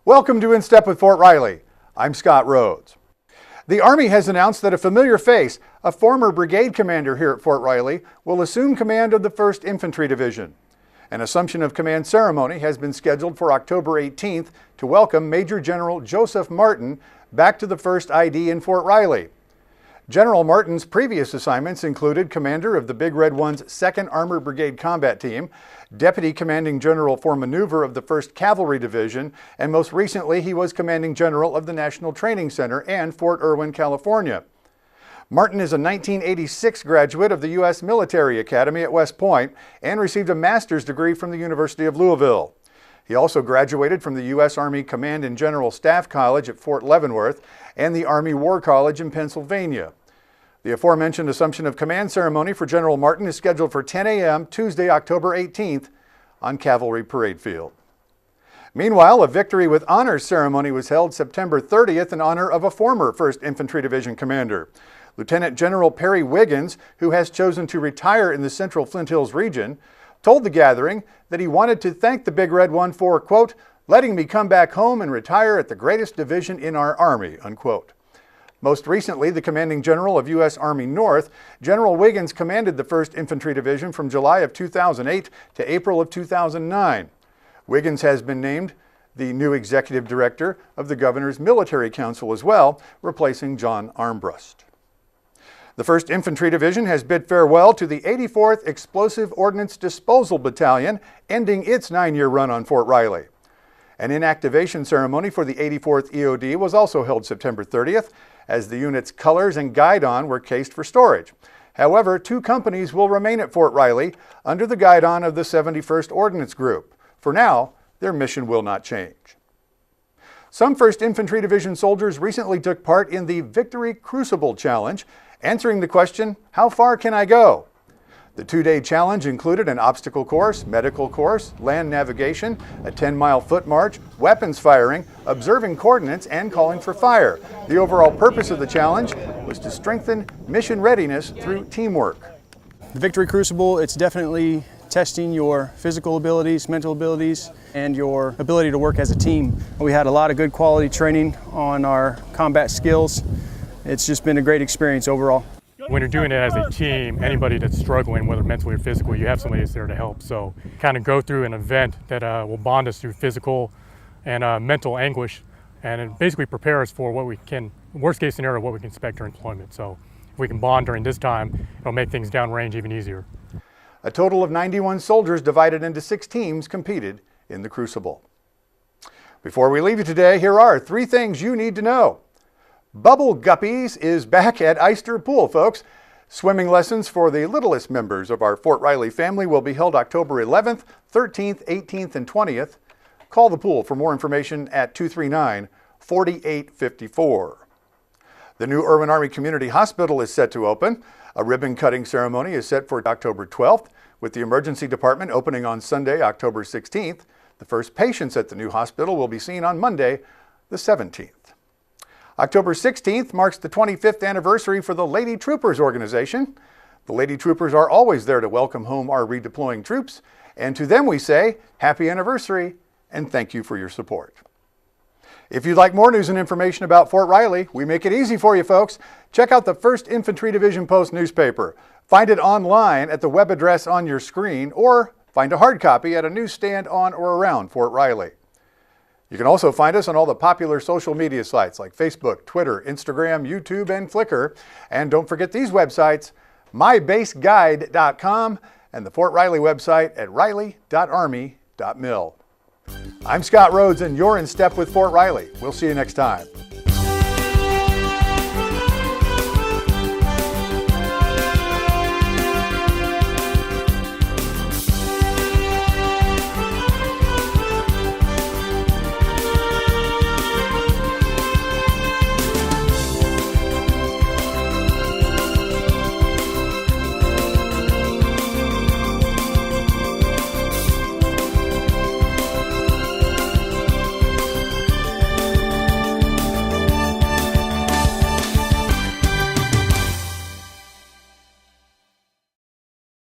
Welcome to In Step with Fort Riley. I'm Scott Rhodes. The Army has announced that a familiar face, a former brigade commander here at Fort Riley, will assume command of the 1st Infantry Division. An assumption of command ceremony has been scheduled for October 18th to welcome Major General Joseph Martin back to the 1st ID in Fort Riley. General Martin's previous assignments included commander of the Big Red One's 2nd Armored Brigade Combat Team, Deputy Commanding General for Maneuver of the 1st Cavalry Division, and most recently he was Commanding General of the National Training Center and Fort Irwin, California. Martin is a 1986 graduate of the U.S. Military Academy at West Point and received a master's degree from the University of Louisville. He also graduated from the U.S. Army Command and General Staff College at Fort Leavenworth and the Army War College in Pennsylvania. The aforementioned assumption of command ceremony for General Martin is scheduled for 10 a.m. Tuesday, October 18th on Cavalry Parade Field. Meanwhile, a Victory with Honors ceremony was held September 30th in honor of a former 1st Infantry Division commander. Lieutenant General Perry Wiggins, who has chosen to retire in the central Flint Hills region, told the gathering that he wanted to thank the Big Red One for, quote, letting me come back home and retire at the greatest division in our Army, unquote. Most recently, the Commanding General of U.S. Army North, General Wiggins commanded the 1st Infantry Division from July of 2008 to April of 2009. Wiggins has been named the new Executive Director of the Governor's Military Council as well, replacing John Armbrust. The 1st Infantry Division has bid farewell to the 84th Explosive Ordnance Disposal Battalion, ending its 9-year run on Fort Riley. An inactivation ceremony for the 84th EOD was also held September 30th, as the unit's colors and guidon were cased for storage. However, 2 companies will remain at Fort Riley under the guidon of the 71st Ordnance Group. For now, their mission will not change. Some 1st Infantry Division soldiers recently took part in the Victory Crucible Challenge, answering the question, how far can I go? The 2-day challenge included an obstacle course, medical course, land navigation, a 10-mile foot march, weapons firing, observing coordinates, and calling for fire. The overall purpose of the challenge was to strengthen mission readiness through teamwork. The Victory Crucible, it's definitely testing your physical abilities, mental abilities, and your ability to work as a team. We had a lot of good quality training on our combat skills. It's just been a great experience overall. When you're doing it as a team, anybody that's struggling, whether mentally or physically, you have somebody that's there to help. So kind of go through an event that will bond us through physical and mental anguish, and it basically prepare us for what we can, worst case scenario, what we can expect during deployment. So if we can bond during this time, it'll make things downrange even easier. A total of 91 soldiers divided into 6 teams competed in the Crucible. Before we leave you today, here are 3 things you need to know. Bubble Guppies is back at Eyster Pool, folks. Swimming lessons for the littlest members of our Fort Riley family will be held October 11th, 13th, 18th, and 20th. Call the pool for more information at 239-4854. The new Irwin Army Community Hospital is set to open. A ribbon-cutting ceremony is set for October 12th, with the emergency department opening on Sunday, October 16th. The first patients at the new hospital will be seen on Monday, the 17th. October 16th marks the 25th anniversary for the Lady Troopers organization. The Lady Troopers are always there to welcome home our redeploying troops, and to them we say, happy anniversary and thank you for your support. If you'd like more news and information about Fort Riley, we make it easy for you folks. Check out the 1st Infantry Division Post newspaper. Find it online at the web address on your screen, or find a hard copy at a newsstand on or around Fort Riley. You can also find us on all the popular social media sites like Facebook, Twitter, Instagram, YouTube, and Flickr. And don't forget these websites, mybaseguide.com and the Fort Riley website at riley.army.mil. I'm Scott Rhodes, and you're in step with Fort Riley. We'll see you next time.